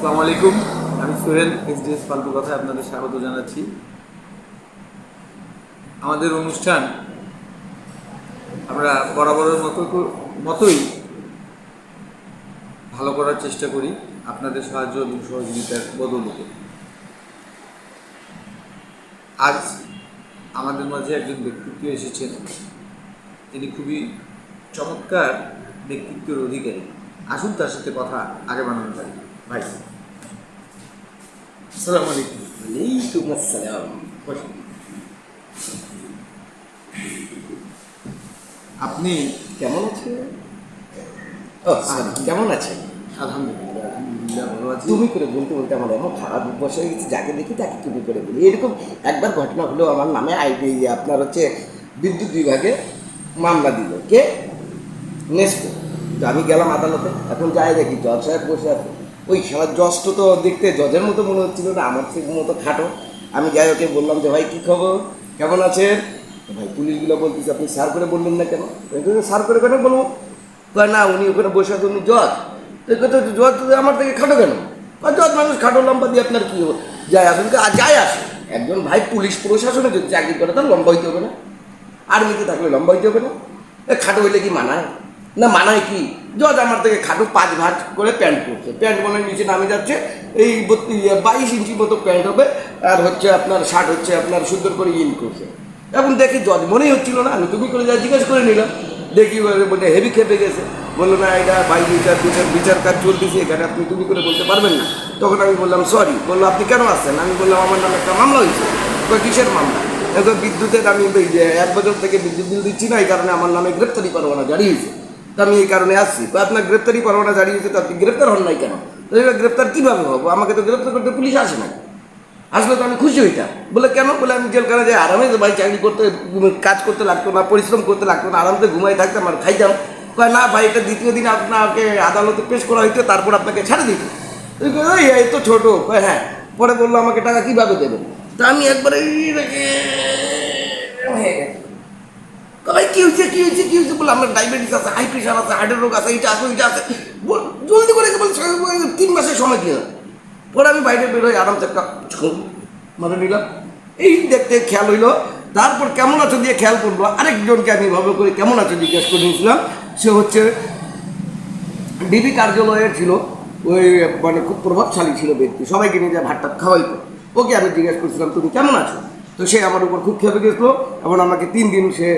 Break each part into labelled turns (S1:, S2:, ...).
S1: আসসালামু আলাইকুম, আমি সোহেল এসডিএস ফালতু কথায় আপনাদের স্বাগত জানাচ্ছি। আমাদের অনুষ্ঠান আমরা বরাবরের মতোই ভালো করার চেষ্টা করি আপনাদের সাহায্য এবং সহযোগিতার বদৌলতে। আজ আমাদের মাঝে একজন ব্যক্তিত্ব এসেছেন, তিনি খুবই চমৎকার ব্যক্তিত্বের অধিকারী। আসুন তার সাথে কথা আগে বানানো যায়। ভাই, আসসালামু আলাইকুম।
S2: ওয়ালাইকুম আসসালাম।
S1: আপনি
S2: কেমন আছেন? কেমন আছেন?
S1: আলহামদুলিল্লাহ ভালো আছি।
S2: তুমি করে বলতে বলতে আমার এমন খারাপ অভ্যাস হয়ে গেছে, যাকে দেখি তাকে তুমি করে বলি। এরকম একবার ঘটনা হলো, আমার নামে আপনার বিদ্যুৎ বিভাগে মামলা দিল কে, নেস্কো। তো আমি গেলাম আদালতে, এখন যাই দেখি জজ সাহেব বসে আছে। ওই সারা জজটা তো দেখতে জজের মতো মনে হচ্ছিল না, আমার ঠিক মতো খাটো। আমি যাই ওকে বললাম যে ভাই কী খবর, কেমন আছেন? ভাই পুলিশগুলো বলতেছে আপনি স্যার করে বললেন না কেন? স্যার করে কেন বলবো? না, উনি ওখানে বসে আছে, উনি জজ। জজ আমার থেকে খাটো কেন? জজ মানুষ খাটো, লম্বা দিয়ে আপনার কী যায় আসুন, যায় আসে। একজন ভাই পুলিশ প্রশাসনে যদি চাকরি করে তার লম্বা হইতে হবে না? আর্মিতে থাকলে লম্বা হইতে হবে না? খাটো হইলে কি মানায় না? মানায় কি? জজ আমার থেকে খাটো 5 ভাঁজ করে প্যান্ট পরছে, প্যান্ট মনে নিচে নামে যাচ্ছে, এই 22 ইঞ্চি মতো প্যান্ট হবে, আর আপনার শার্ট আপনার সুন্দর করে ইন করছে। এখন দেখি জজ মনেই হচ্ছিল না, আমি তুমি করে যা জিজ্ঞেস করে নিলাম, দেখি বলে হেভি খেপে গেছে, বললো না এটা ভাই বিচার কাজ চলতেছে, এখানে আপনি তুমি করে বলতে পারবেন না। তখন আমি বললাম সরি। বললো আপনি কেন আসছেন? আমি বললাম আমার নামে একটা মামলা হয়েছে। কিসের মামলা? বিদ্যুতের, আমি 1 বছর থেকে বিদ্যুৎ বিল দিচ্ছি না, এই কারণে আমার নামে গ্রেপ্তারি পরোয়ানা জারি হয়েছে, তো আমি এই কারণে আসছি। তো আপনার গ্রেপ্তারি পরোয়ানা জারি হয়েছে, তো আপনি গ্রেপ্তার হন নাই কেন? তো গ্রেপ্তার কীভাবে হবো? আমাকে তো গ্রেপ্তার করতে পুলিশ আসে না, আসলে তো আমি খুশি হইতাম। বলে কেন? বলে আমি জেলখানা যাই আরামে ভাই চাকরি করতে, কাজ করতে লাগতো না, পরিশ্রম করতে লাগতো না, আরামে ঘুমাই থাকতাম আর খাইতাম। কয় না ভাই, এটা দ্বিতীয় দিন আপনাকে আদালতে পেশ করা হইতো, তারপর আপনাকে ছেড়ে দিত। এই তো ছোটো। কয় হ্যাঁ। পরে বললো আমাকে টাকা কীভাবে দেবেন? তা আমি একবারে ভাই কী হয়েছে কী হয়েছে কী হয়েছে? বলে আমার ডায়াবেটিস আছে, হাই প্রেশার আছে, হার্টের রোগ আছে, এইটা আছে ওইটা আছে, জলদি করে বলে 3 মাসের সময় দিয়ে। পরে আমি বাইরে বেরোই, আরামসে একটা মানে নিলাম, এই দেখতে খেয়াল হইলো। তারপর কেমন আছো দিয়ে খেয়াল করলো, আরেকজনকে আমি ভাবে করে কেমন আছো জিজ্ঞেস করে নিয়েছিলাম। সে ডিবি কার্যালয়ের ছিল, ওই মানে খুব প্রভাবশালী ছিল ব্যক্তি, সবাইকে নিয়ে যায় ভাতটা খাওয়াইতো। ওকে আমি জিজ্ঞেস করছিলাম তুমি কেমন আছো? তো সে আমার উপর খুব খেপে গেছিলো এবং আমাকে 3 দিন সে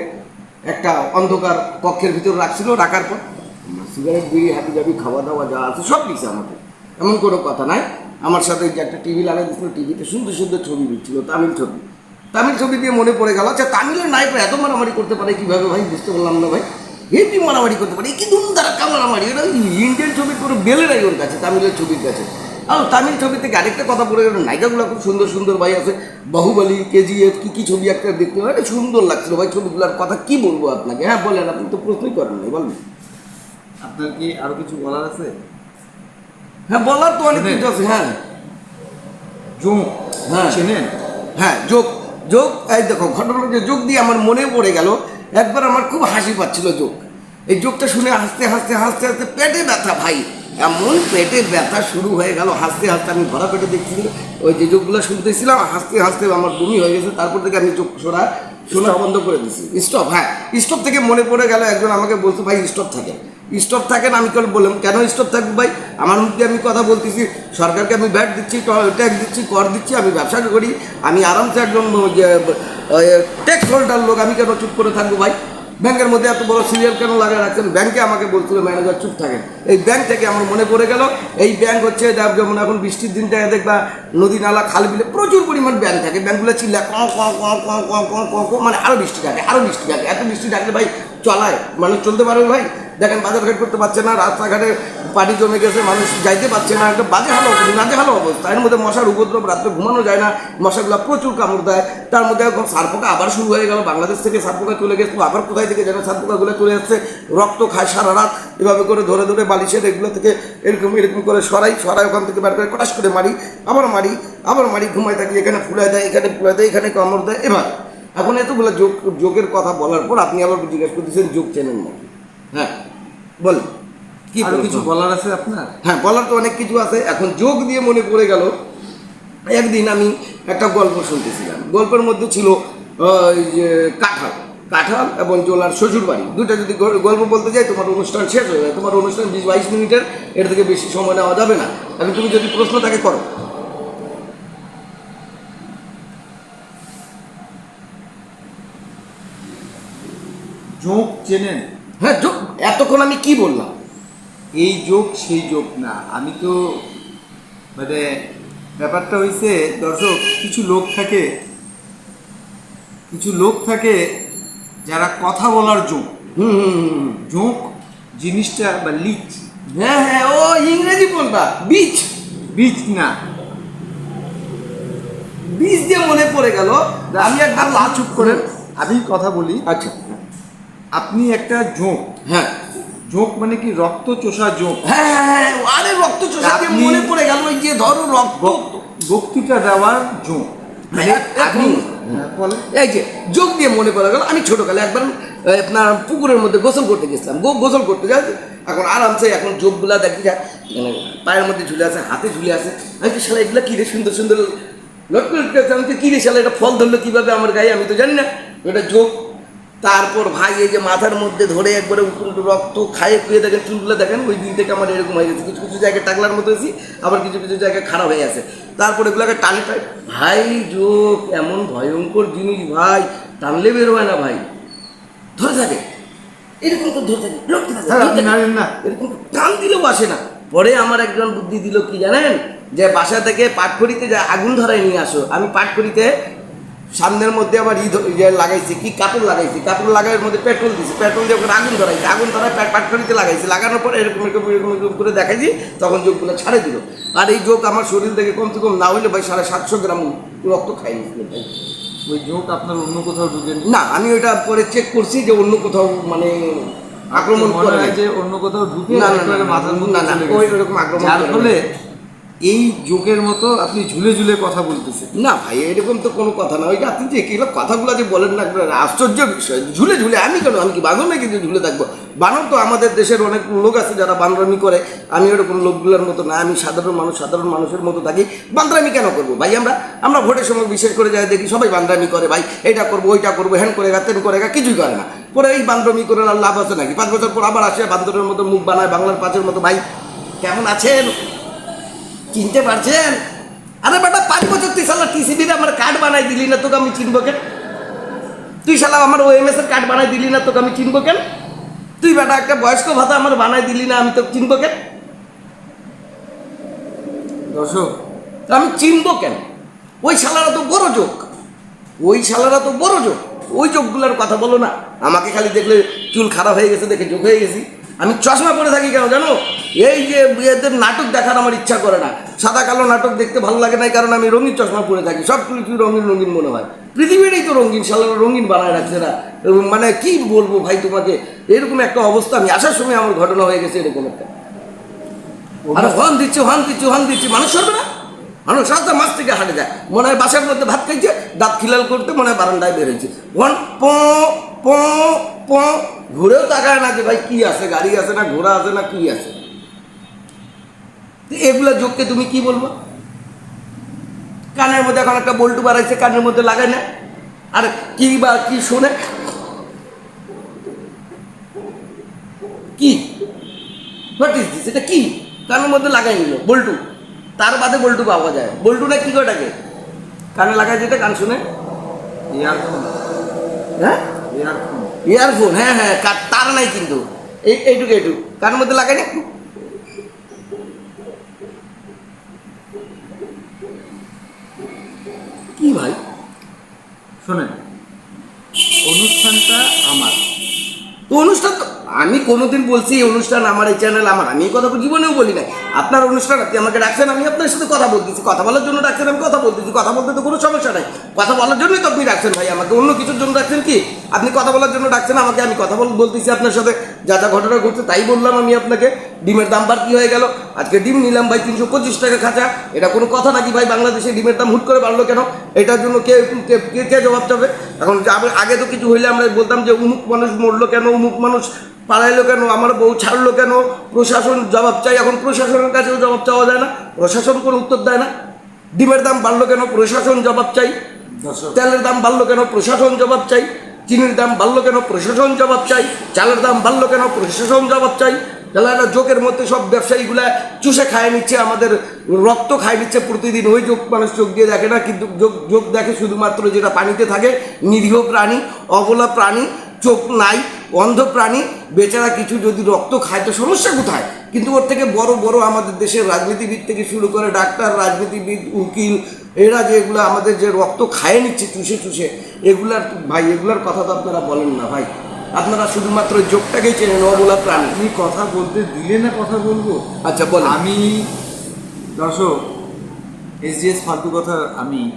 S2: একটা অন্ধকার কক্ষের ভিতর রাখছিল। রাখার পর সিগারেট, বিড়ি, হাবি জাবি, খাওয়া দাওয়া যা আছে সব দিচ্ছে আমাকে, এমন কোনো কথা নাই। আমার সাথে যে একটা টিভি লাগাই দিচ্ছিল, টিভিতে সুন্দর সুন্দর ছবি দিচ্ছিল, তামিল ছবি দিয়ে মনে পড়ে গেল, আচ্ছা তামিলের নায়করা এত মারামারি করতে পারে কীভাবে ভাই? বুঝতে পারলাম না ভাই, হেভি মারামারি করতে পারে, কি ধুমধারাক্কা মারামারি। এটা ইন্ডিয়ান ছবির কোনো বেলে নাই ওর কাছে, তামিলের ছবির কাছে। আর তামিল ছবি থেকে আরেকটা কথা বলে গেল, নায়িকাগুলো খুব সুন্দর সুন্দর ভাই আছে, বাহুবলী, কেজিএফ, কী ছবি একটা দেখতে হয়, সুন্দর লাগছিল ভাই ছবিগুলোর কথা কি বলবো আপনাকে। হ্যাঁ বলেন, আপনি তো প্রশ্নই করেন নাই, বলেন।
S1: আপনার কি আরো কিছু বলার আছে?
S2: হ্যাঁ বলার তো অনেক কিছু আছে। হ্যাঁ
S1: যোগ,
S2: হ্যাঁ
S1: চেনেন?
S2: হ্যাঁ যোগ, এই দেখো ঘটনাটা যে যোগ দিয়ে আমার মনে পড়ে গেল। একবার আমার খুব হাসি পাচ্ছিল যোগ, এই যোগটা শুনে হাসতে হাসতে হাসতে হাসতে পেটে ব্যথা ভাই, এমন পেটে ব্যথা শুরু হয়ে গেল। হাসতে হাসতে আমি ভরা পেটে দেখছি, ওই যে যোগগুলো শুনতেছিলাম, হাসতে হাসতে আমার বমি হয়ে গেছে। তারপর থেকে আমি চোখ শোনা বন্ধ করে দিচ্ছি। স্টপ, হ্যাঁ স্টপ থেকে মনে পড়ে গেল, একজন আমাকে বলছে ভাই স্টপ থাকেন। আমি বললাম কেন স্টপ থাকবো ভাই? আমার মুখ দিয়ে আমি কথা বলতেছি, সরকারকে আমি ভ্যাট দিচ্ছি, ট্যাক্স দিচ্ছি, কর দিচ্ছি, আমি ব্যবসা করি, আমি আরামসে একজন ট্যাক্স হোল্ডার লোক, আমি কেন চুপ করে থাকবো ভাই? ব্যাংকের মধ্যে এত বড় সিরিয়াল কেন লাগিয়ে রাখছেন? ব্যাংকে আমাকে বলছিল ম্যানেজার চুপ থাকেন। এই ব্যাংক থেকে আমার মনে পড়ে গেল, এই ব্যাংক যেমন এখন বৃষ্টির দিনটায় দেখবা নদী নালা খাল বিলে প্রচুর পরিমাণ ব্যাংক থাকে, ব্যাংকগুলো চিল্লা মানে আরও বৃষ্টি থাকে, এত বৃষ্টি থাকলে ভাই চলায় মানুষ চলতে পারবে ভাই? দেখেন বাজারঘাট করতে পারছে না, রাস্তাঘাটে পানি জমে গেছে, মানুষ যাইতে পারছে না, একটা নাজেহাল অবস্থা। এর মধ্যে মশার উপদ্রব, রাত্রে ঘুমানো যায় না, মশাগুলো প্রচুর কামড় দেয়। তার মধ্যে এখন সারপোকা আবার শুরু হয়ে গেল, বাংলাদেশ থেকে সারপোকা চলে গেছে, আবার কোথায় থেকে যেন সারপোকাগুলো চলে আসছে, রক্ত খায় সারা রাত। এভাবে করে ধরে ধরে বালিশের এগুলো থেকে এরকম করে সরাই ওখান থেকে বের করে কটাশ করে মারি, আবার মারি, ঘুমাই থাকি, এখানে ফুলায় দেয়, এখানে কামড় দেয়। এবার এখন এতগুলো যোগের কথা বলার পর আপনি আবার জিজ্ঞেস করতেছেন যোগ চেনেন না? হ্যাঁ বলেন। কি
S1: আরো কিছু বলার আছে আপনার?
S2: হ্যাঁ, বলার তো অনেক কিছু আছে। এখন যোগ দিয়ে মনে পড়ে গেল, একদিন আমি একটা গল্প শুনতেছিলাম। গল্পের মধ্যে ছিল ওই যে কাঁঠাল, কাঁঠাল এবং জোলার শ্বশুর বাড়ি, দুইটা যদি গল্প বলতে যাই তোমার অনুষ্ঠান শেষ হয়ে যায়। তোমার অনুষ্ঠান 20-22 মিনিটের, এর থেকে বেশি সময় নেওয়া যাবে না। এখন তুমি যদি প্রশ্ন তাকে করো।
S1: যোগ চেনেন?
S2: হ্যাঁ, যোগ। এতক্ষণ আমি কি বললাম?
S1: এই যোগ সেই যোগ না। আমি তো মানে ব্যাপারটা হইছে দর্শক, কিছু লোক থাকে যারা কথা বলার যোগ। যোগ জিনিসটা বা লিচ,
S2: হ্যাঁ হ্যাঁ, ও ইংরেজি বলবা, বীজ।
S1: বীজ না।
S2: বীজ দিয়ে মনে পড়ে গেল, আমি একবার
S1: চুপ করেন, আমি কথা বলি।
S2: আচ্ছা,
S1: আপনি একটা যোগ,
S2: হ্যাঁ
S1: যোগ মানে কি রক্ত চোষা যোগ।
S2: হ্যাঁ হ্যাঁ, আরে রক্ত চোষা দিয়ে
S1: আপনি-
S2: মনে পড়ে গেল, ওই যে ধরো রক্ত।
S1: বক্তৃতা দেওয়ার যোগ মানে আপনি বলেন।
S2: এই যে যোগ দিয়ে মনে পড়ে গেল, আমি ছোটকালে একবার আপনার পুকুরের মধ্যে গোসল করতে গেছিলাম। গোসল করতে যাই, এখন আরামসে এখন যোগগুলা দেখি যায়, এখানে পায়ের মধ্যে ঝুলে আছে, হাতে ঝুলে আছে। আমি তো শালা এগুলা কি রে, সুন্দর সুন্দর লটকে লটকে আছে। আমি তো কি রে শালা, এটা ফল ধরলো কিভাবে আমার গায়ে, আমি তো জানি না এটা যোগ। তারপর ভাই এই যে মাথার মধ্যে ধরে একবারে উঠুন রক্ত খায়ে খুয়ে দেখেন, চুলগুলো দেখেন, ওই দিন থেকে আমার এরকম হয়ে গেছে। কিছু কিছু জায়গায় টাকলার মতো হয়েছি, আবার কিছু কিছু জায়গায় খারাপ হয়ে আছে। তারপরে এগুলোকে টানি টাই, ভাই যোগ এমন ভয়ঙ্কর জিনিস ভাই, টানলে বের হয় না ভাই, ধরে থাকে এরকম তো ধরে থাকে, লটকে থাকে,
S1: হ্যাঁ,
S2: ধরে
S1: আপনি
S2: থাকে।
S1: জানেন না।
S2: এরকম টান দিলেও আসে না। পরে আমার একজন বুদ্ধি দিল কি জানেন, যে বাসা থেকে পাটখড়িতে যা আগুন ধরায় নিয়ে আসো। আমি পাটখড়িতে সামনের মধ্যে আবার লাগাইছি, কি কাপড় লাগাইছি, কাপড় লাগানোর মধ্যে পেট্রোল দিছি, পেট্রোল দিয়ে ওখানে আগুন ধরাইছি, আগুন ধরায় পাটখড়িতে লাগাইছি, লাগানোর পরে এরকম এরকম এরকম এরকম করে দেখাইছি, তখন যোগগুলো ছাড়ে দিল। আর এই যোগ আমার শরীর থেকে কমসে কম না হইলে ভাই 750 গ্রাম রক্ত খাইনি ভাই।
S1: ওই যোগ আপনার অন্য কোথাও ঢুকেন?
S2: না, আমি ওটা পরে চেক করছি যে অন্য কোথাও মানে আক্রমণ
S1: মনে
S2: করে
S1: হয়
S2: নাই।
S1: যে অন্য কোথাও ঢুকে
S2: না, না,
S1: একেবারে
S2: না,
S1: মাথার মধ্যে
S2: না, না,
S1: চলে
S2: ওই
S1: গেছে।
S2: ওরকম আক্রমণ
S1: যার
S2: করে
S1: ফলে
S2: নাই।
S1: এই যোগের মতো আপনি ঝুলে ঝুলে কথা বলতেছেন।
S2: না ভাই, এরকম তো কোনো কথা না। ওই যে আপনি যে এগুলো কথাগুলো যে বলেন না, এগুলো আশ্চর্য বিষয়। ঝুলে ঝুলে আমি কেন, আমি কি বাঁদর নাকি যে ঝুলে থাকবো? বানর তো আমাদের দেশের অনেক লোক আছে যারা বান্দরামি করে, আমি ওরকম লোকগুলোর মতো না। আমি সাধারণ মানুষ, সাধারণ মানুষের মতো থাকি। বান্দরামি কেন করবো ভাই? আমরা ভোটের সময় বিশেষ করে যাই দেখি সবাই বান্দরামি করে ভাই, এটা করবো ওইটা করবো, হ্যান করে গা তেন করে গা, কিছুই করে না। পরে এই বান্দরামি করে আর লাভ আছে নাকি? 5 বছর পর আবার আসে বান্দরের মতো মুখ বানায়, বাংলার পাঁচের মতো। ভাই কেমন আছেন, চিনতে পারছেন? আরে বেটা, 5 বছর তুই শালা টিসিবির আমার কার্ড বানাই দিলি না, তোকে আমি চিনবো কেন? তুই শালা আমার ওএমএস এর কার্ড বানাই দিলি না, তোকে আমি চিনবো কেন? তুই বেটা একটা বয়স্ক ভাতা আমার বানাই দিলি না, আমি তোকে চিনবো কেন?
S1: দর্শক,
S2: তা আমি চিনবো কেন? ওই শালারা তো বড় যোগ, ওই শালারা তো বড় যোগ। ওই যোগগুলোর কথা বলো না। আমাকে খালি দেখলে চুল খারাপ হয়ে গেছে দেখে যোগ হয়ে গেছি। আমি চশমা পরে থাকি কেন জানো? এই যে এদের নাটক দেখার আমার ইচ্ছা করে না। সাদা কালো নাটক দেখতে ভালো লাগে না, কারণ আমি রঙিন চশমা পরে থাকি। সব কিছু রঙিন রঙিন মনে হয়। পৃথিবীটাই তো রঙিন, শালারা রঙিন বানায় রাখছে না। মানে কি বলবো ভাই তোমাকে, এরকম একটা অবস্থা। আমি আসার সময় আমার ঘটনা হয়ে গেছে এরকম একটা। আরে হর্ন দিচ্ছি, হর্ন দিচ্ছি, হর্ন দিচ্ছি, মানুষ সরবে না? মানুষ রাস্তা মাছ থেকে হাঁটে যায়, মনে হয় বাসার মধ্যে ভাত খাইছে, দাঁত খিলাল করতে মনে হয় বারান্দায় বেরোচ্ছে। হর্ন প প প, ঘুরেও তাকায় না যে ভাই কি আছে, গাড়ি আছে না, ঘোড়া আছে না, কি আছে। এগুলা যোগকে তুমি কি বলবো? কানের মধ্যে এখন একটা বল্টু বাড়াইছে, কানের মধ্যে লাগায় না। আর কি বা কি শোনে, কি হোয়াট ইজ দিস, এটা কি কানের মধ্যে লাগাই নিল বল্টু? তার বাদে বল্টু পাওয়া যায়, বল্টু না কি কটাকে কানে লাগায়, যেটা গান শুনে।
S1: ইয়ারফোন।
S2: হ্যাঁ,
S1: ইয়ারফোন।
S2: ইয়ারফোন, হ্যাঁ হ্যাঁ, তার নাই কিন্তু এইটুকু এইটুকু কানের মধ্যে লাগাই না। কি ভাই?
S1: শোনেন, অনুষ্ঠানটা আমার।
S2: তো অনুষ্ঠান তো আমি কোনোদিন বলছি এই অনুষ্ঠান আমার, এই চ্যানেল আমার, আমি এই কথা জীবনেও বলি নাই। আপনার অনুষ্ঠান, আপনি আমাকে ডাকছেন, আমি আপনার সাথে কথা বলতেছি, কথা বলার জন্য ডাকছেন, আমি কথা বলতেছি, কথা বলতে তো কোনো সমস্যা নাই। কথা বলার জন্যই তো আপনি ডাকছেন ভাই আমাকে, অন্য কিছুর জন্য ডাকছেন কি? আপনি কথা বলার জন্য ডাকছেন আমাকে, আমি কথা বলতেছি আপনার সাথে, যা যা ঘটনা ঘটছে তাই বললাম আমি আপনাকে। ডিমের দাম বাড়তি হয়ে গেল, আজকে ডিম নিলাম ভাই 325 টাকা খাঁচা, এটা কোনো কথা নাকি ভাই? বাংলাদেশে ডিমের দাম হুট করে বাড়লো কেন? এটার জন্য কে কে কে জবাব দেবে? এখন আগে তো কিছু হইলে আমরা বলতাম যে উমুক মানুষ মরলো কেন, উমুক মানুষ পালাইলো কেন, আমার বউ ছাড়লো কেন, প্রশাসন জবাব চাই। এখন প্রশাসনের কাছেও জবাব চাওয়া যায় না, প্রশাসন কোনো উত্তর দেয় না। ডিমের দাম বাড়লো কেন, প্রশাসন জবাব চাই।
S1: দর্শক
S2: তেলের দাম বাড়লো কেন, প্রশাসন জবাব চাই। চিনির দাম বাড়লো কেন, প্রশাসন জবাব চাই। চালের দাম বাড়লো কেন, প্রশাসন জবাব চাই। তাহলে একটা যোগের মধ্যে সব ব্যবসায়ীগুলা চুষে খায় নিচ্ছে, আমাদের রক্ত খায় নিচ্ছে প্রতিদিন। ওই যোগ মানুষ চোখ দিয়ে দেখে না, কিন্তু যোগ দেখে শুধুমাত্র যেটা পানিতে থাকে, নিরীহ প্রাণী, অবলা প্রাণী, চোখ নাই, অন্ধ প্রাণী, বেচারা কিছু যদি রক্ত খায় তো সমস্যা কোথায়? কিন্তু ওর থেকে বড় বড় আমাদের দেশের রাজনীতিবিদ থেকে শুরু করে ডাক্তার, রাজনীতিবিদ, উকিল, এরা যেগুলো আমাদের যে রক্ত খায় নিচ্ছে চুষে চুষে, এগুলার ভাই, এগুলার কথা তো আপনারা বলেন না ভাই। আপনারা শুধুমাত্র যোগটাকেই চেনেন, অবলা প্রাণী।
S1: আপনি কথা বলতে দিলে না, কথা বলবো।
S2: আচ্ছা বলেন।
S1: আমি দর্শক, এসডিএস ফালতু কথার আমি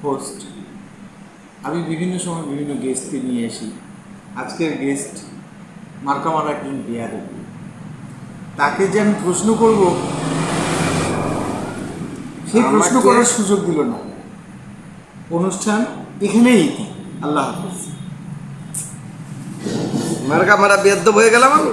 S1: হোস্ট। আমি বিভিন্ন সময় বিভিন্ন গেস্টকে নিয়ে আসি। আজকের গেস্ট মার্কামার একজন বিহারি, তাকে যে আমি প্রশ্ন করব সেই প্রশ্ন
S2: আমাকে-
S1: করার সুযোগ দিল না। অনুষ্ঠান এখানেই ইতি। আল্লাহ হাফিজ।
S2: মার্কা মারা বেদ্য হয়ে গেলাম আমি।